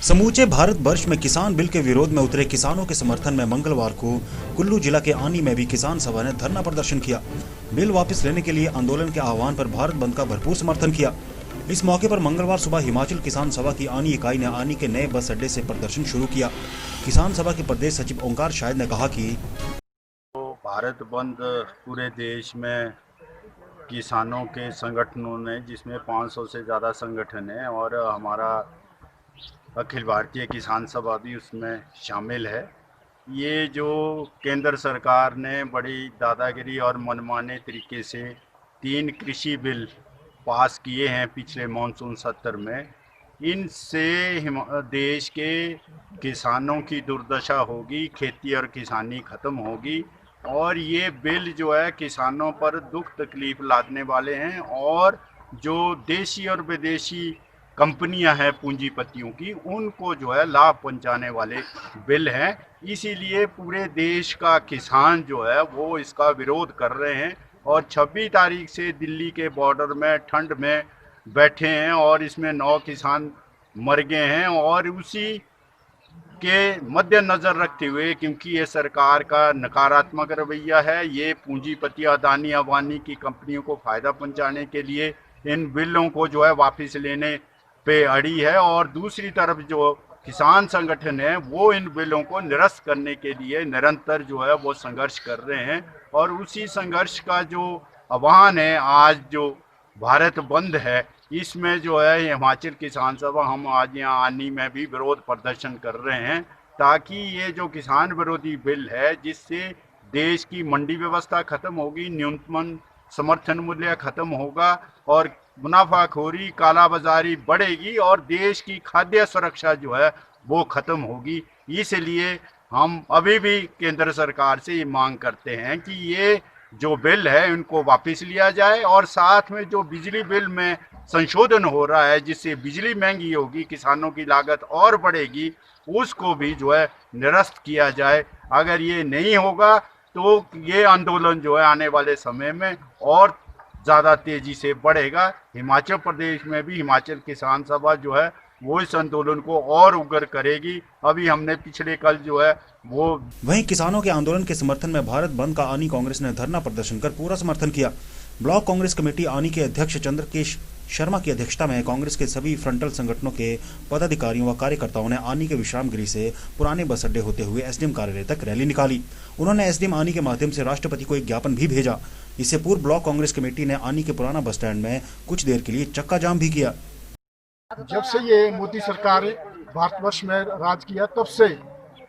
समूचे भारत वर्ष में किसान बिल के विरोध में उतरे किसानों के समर्थन में मंगलवार को कुल्लू जिला के आनी में भी किसान सभा ने धरना प्रदर्शन किया। बिल वापस लेने के लिए आंदोलन के आह्वान पर भारत बंद का भरपूर समर्थन किया। इस मौके पर मंगलवार सुबह हिमाचल किसान सभा की आनी इकाई ने आनी के नए बस अड्डे से प्रदर्शन शुरू किया। किसान सभा के प्रदेश सचिव ओंकार शाहिद ने कहा कि भारत बंद पूरे देश में किसानों के संगठनों ने, जिसमें 500 से ज़्यादा संगठन हैं और हमारा अखिल भारतीय किसान सभा भी उसमें शामिल है। ये जो केंद्र सरकार ने बड़ी दादागिरी और मनमाने तरीके से 3 कृषि बिल पास किए हैं पिछले मानसून सत्र में, इनसे देश के किसानों की दुर्दशा होगी, खेती और किसानी ख़त्म होगी और ये बिल जो है किसानों पर दुख तकलीफ़ लादने वाले हैं और जो देशी और विदेशी कंपनियां हैं पूंजीपतियों की, उनको जो है लाभ पहुंचाने वाले बिल हैं। इसीलिए पूरे देश का किसान जो है वो इसका विरोध कर रहे हैं और 26 तारीख से दिल्ली के बॉर्डर में ठंड में बैठे हैं और इसमें 9 किसान मर गए हैं। और उसी के मद्देनज़र रखते हुए, क्योंकि ये सरकार का नकारात्मक रवैया है, ये पूंजीपति अदानी अंबानी की कंपनियों को फ़ायदा पहुंचाने के लिए इन बिलों को जो है वापस लेने पे अड़ी है और दूसरी तरफ जो किसान संगठन है वो इन बिलों को निरस्त करने के लिए निरंतर जो है वो संघर्ष कर रहे हैं। और उसी संघर्ष का जो आह्वान है, आज जो भारत बंद है, इसमें जो है हिमाचल किसान सभा हम आज यहाँ आनी में भी विरोध प्रदर्शन कर रहे हैं, ताकि ये जो किसान विरोधी बिल है, जिससे देश की मंडी व्यवस्था खत्म होगी, न्यूनतम समर्थन मूल्य खत्म होगा और मुनाफाखोरी कालाबाजारी बढ़ेगी और देश की खाद्य सुरक्षा जो है वो खत्म होगी। इसलिए हम अभी भी केंद्र सरकार से ये मांग करते हैं कि ये जो बिल है इनको वापस लिया जाए और साथ में जो बिजली बिल में संशोधन हो रहा है, जिससे बिजली महंगी होगी, किसानों की लागत और बढ़ेगी, उसको भी जो है निरस्त किया जाए। अगर ये नहीं होगा तो ये आंदोलन जो है आने वाले समय में और ज़्यादा तेज़ी से बढ़ेगा। हिमाचल प्रदेश में भी हिमाचल किसान सभा जो है वो इस आंदोलन को और उग्र करेगी। अभी हमने पिछले कल जो है वो वहीं किसानों के आंदोलन के समर्थन में भारत बंद का आनी कांग्रेस ने धरना प्रदर्शन कर पूरा समर्थन किया। ब्लॉक कांग्रेस कमेटी आनी के अध्यक्ष चंद्रकेश शर्मा की अध्यक्षता में कांग्रेस के सभी फ्रंटल संगठनों के पदाधिकारियों व कार्यकर्ताओं ने आनी के विश्राम गृह से पुराने बस अड्डे होते हुए एसडीएम कार्यालय तक रैली निकाली। उन्होंने एसडीएम आनी के माध्यम से राष्ट्रपति को एक ज्ञापन भी भेजा। इससे पूर्व ब्लॉक कांग्रेस कमेटी ने आनी के पुराना बस स्टैंड में कुछ देर के लिए चक्का जाम भी किया। जब से ये मोदी सरकार भारतवर्ष में राज किया, तब से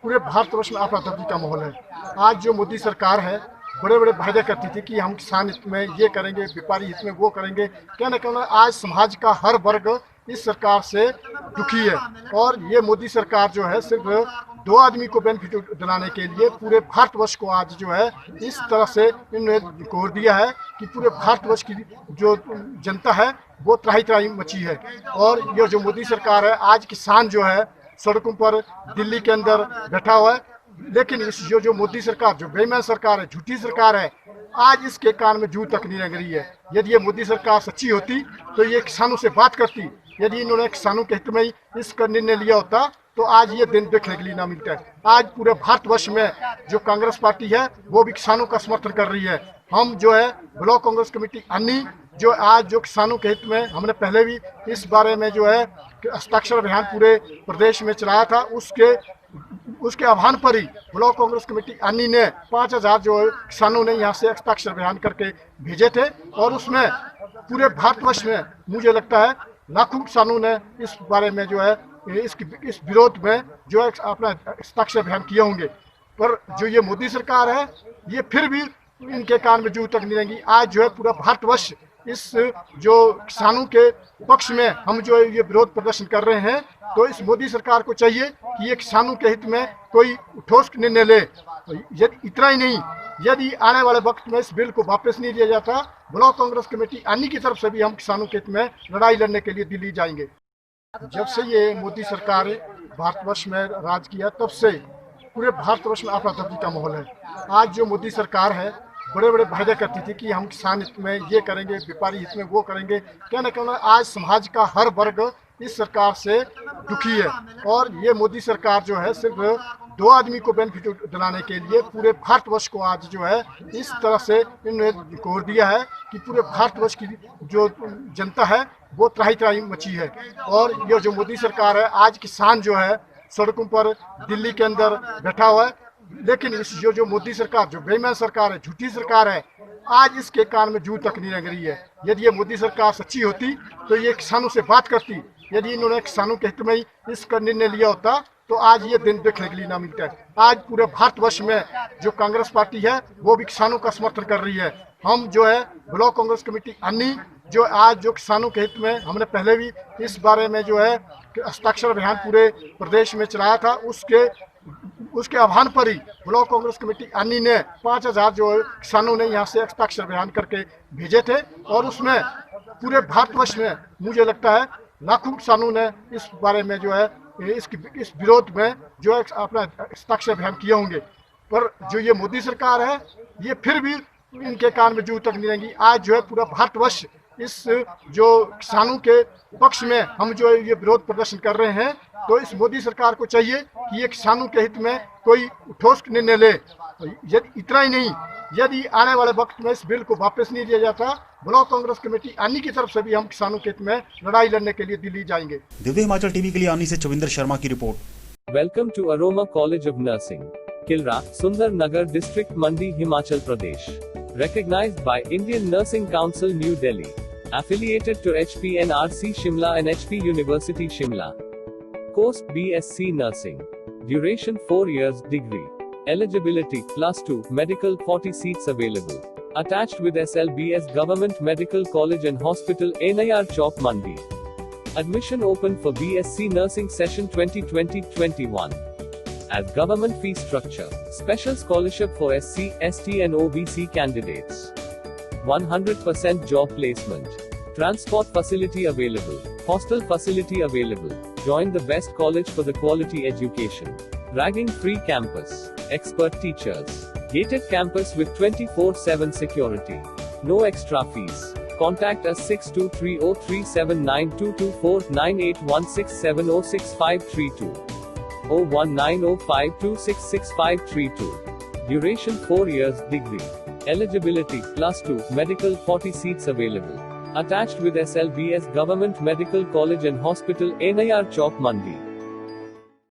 पूरे भारतवर्ष में अफरा तफरी का माहौल है। आज जो मोदी सरकार है, बड़े बड़े वायदे करती थी कि हम किसान हित में ये करेंगे, व्यापारी हित में वो करेंगे, क्या न कहना। आज समाज का हर वर्ग इस सरकार से दुखी है और ये मोदी सरकार जो है सिर्फ 2 आदमी को बेनिफिट दिलाने के लिए पूरे भारतवर्ष को आज जो है इस तरह से इन्होंने घोर दिया है कि पूरे भारतवर्ष की जो जनता है वो त्राही त्राही मची है। और ये जो मोदी सरकार है, आज किसान जो है सड़कों पर दिल्ली के अंदर बैठा हुआ है, लेकिन इस जो मोदी सरकार, जो बेईमान सरकार है, झूठी सरकार है, आज इसके कान में जू तक नहीं लग रही है। यदि ये मोदी सरकार सच्ची होती तो ये किसानों से बात करती। यदि इन्होंने किसानों के हित में ही इसका निर्णय लिया होता तो आज ये दिन देखने के लिए ना मिलता है। आज पूरे भारतवर्ष में जो कांग्रेस पार्टी है वो भी किसानों का समर्थन कर रही है। हम जो है ब्लॉक कांग्रेस कमेटी अन्नी जो आज जो किसानों के हित में, हमने पहले भी इस बारे में जो है हस्ताक्षर अभियान पूरे प्रदेश में चलाया था, उसके आह्वान पर ही ब्लॉक कांग्रेस कमेटी अन्नी ने 5000 जो किसानों ने यहाँ से हस्ताक्षर अभियान करके भेजे थे और उसमें पूरे भारतवर्ष में मुझे लगता है लाखों किसानों ने इस बारे में जो है इस विरोध में जो है अपना हस्ताक्षर अभियान किए होंगे। पर जो ये मोदी सरकार है, ये फिर भी इनके कान में जू तक नहीं रहेंगी। आज जो है पूरा भारतवर्ष इस जो किसानों के पक्ष में हम जो ये विरोध प्रदर्शन कर रहे हैं, तो इस मोदी सरकार को चाहिए कि ये किसानों के हित में कोई ठोस निर्णय ले। इतना ही नहीं, यदि आने वाले वक्त में इस बिल को वापस नहीं लिया जाता, ब्लॉक कांग्रेस कमेटी अन्नी की तरफ से भी हम किसानों के हित में लड़ाई लड़ने के लिए दिल्ली जाएंगे। जब से ये मोदी सरकार भारतवर्ष में राज किया, तब से पूरे भारतवर्ष में अफरा तफरी का माहौल है। आज जो मोदी सरकार है, बड़े बड़े वायदे करती थी कि हम किसान हित में ये करेंगे, व्यापारी हित में वो करेंगे, क्या न कहना। आज समाज का हर वर्ग इस सरकार से दुखी है। और ये मोदी सरकार जो है सिर्फ 2 आदमी को बेनिफिट दिलाने के लिए पूरे भारतवर्ष को आज जो है इस तरह से इन्होंने कोर दिया है कि पूरे भारतवर्ष की जो जनता है वो त्राही त्राही मची है। और ये जो मोदी सरकार है, आज किसान जो है सड़कों पर दिल्ली के अंदर बैठा हुआ है, लेकिन इस जो मोदी सरकार जो बेईमान सरकार है, झूठी सरकार है, आज इसके कान में जू तक नहीं लग रही है। यदि ये मोदी सरकार सच्ची होती तो ये किसानों से बात करती। यदि इन्होंने किसानों के हित में ही इसका निर्णय लिया होता तो आज ये दिन देखने के लिए ना मिलता है। आज पूरे भारतवर्ष में जो कांग्रेस पार्टी है वो भी किसानों का समर्थन कर रही है। हम जो है ब्लॉक कांग्रेस कमेटी अन्नी जो आज जो किसानों के हित में, हमने पहले भी इस बारे में जो है हस्ताक्षर अभियान पूरे प्रदेश में चलाया था, उसके आह्वान पर ही ब्लॉक कांग्रेस कमेटी अन्नी ने 5000 जो किसानों ने यहाँ से हस्ताक्षर अभियान करके भेजे थे। और उसमें पूरे भारतवर्ष में मुझे लगता है लाखों किसानों ने इस बारे में जो है इस विरोध में जो है अपना हस्ताक्षर अभियान किए होंगे। पर जो ये मोदी सरकार है ये फिर भी इनके कान में जू तक नहीं रहेंगी। आज जो है पूरा भारतवर्ष इस जो किसानों के पक्ष में हम जो ये विरोध प्रदर्शन कर रहे हैं, तो इस मोदी सरकार को चाहिए कि ये किसानों के हित में कोई ठोस निर्णय ले। इतना ही नहीं, यदि आने वाले वक्त में इस बिल को वापस नहीं दिया जाता, ब्लॉक कांग्रेस कमेटी आनी की तरफ से भी हम किसानों के हित में लड़ाई लड़ने के लिए दिल्ली जाएंगे। दिव्य हिमाचल टीवी के लिए आनी से चविंदर शर्मा की report. Welcome to Aroma College of Nursing, Kilra, Sundar Nagar district, Mandi, Himachal Pradesh. Recognized by Indian Nursing Council, New Delhi. Affiliated to HPNRC Shimla and HP University Shimla. Course BSc Nursing. Duration 4 years, degree. Eligibility +2, medical 40 seats available. Attached with SLBS Government Medical College and Hospital, NIR Chowk, Mandi. Admission open for BSc Nursing session 2020-21. As government fee structure, special scholarship for SC, ST and OBC candidates. 100% job placement. Transport facility available. Hostel facility available. Join the best college for the quality education. Ragging free campus. Expert teachers. Gated campus with 24/7 security. No extra fees. Contact us 62303792249816706532. 01905266532. Duration 4 years, degree. Eligibility +2, medical 40 seats available. Attached with SLBS Government Medical College and Hospital, NIR Chowk, Mandi.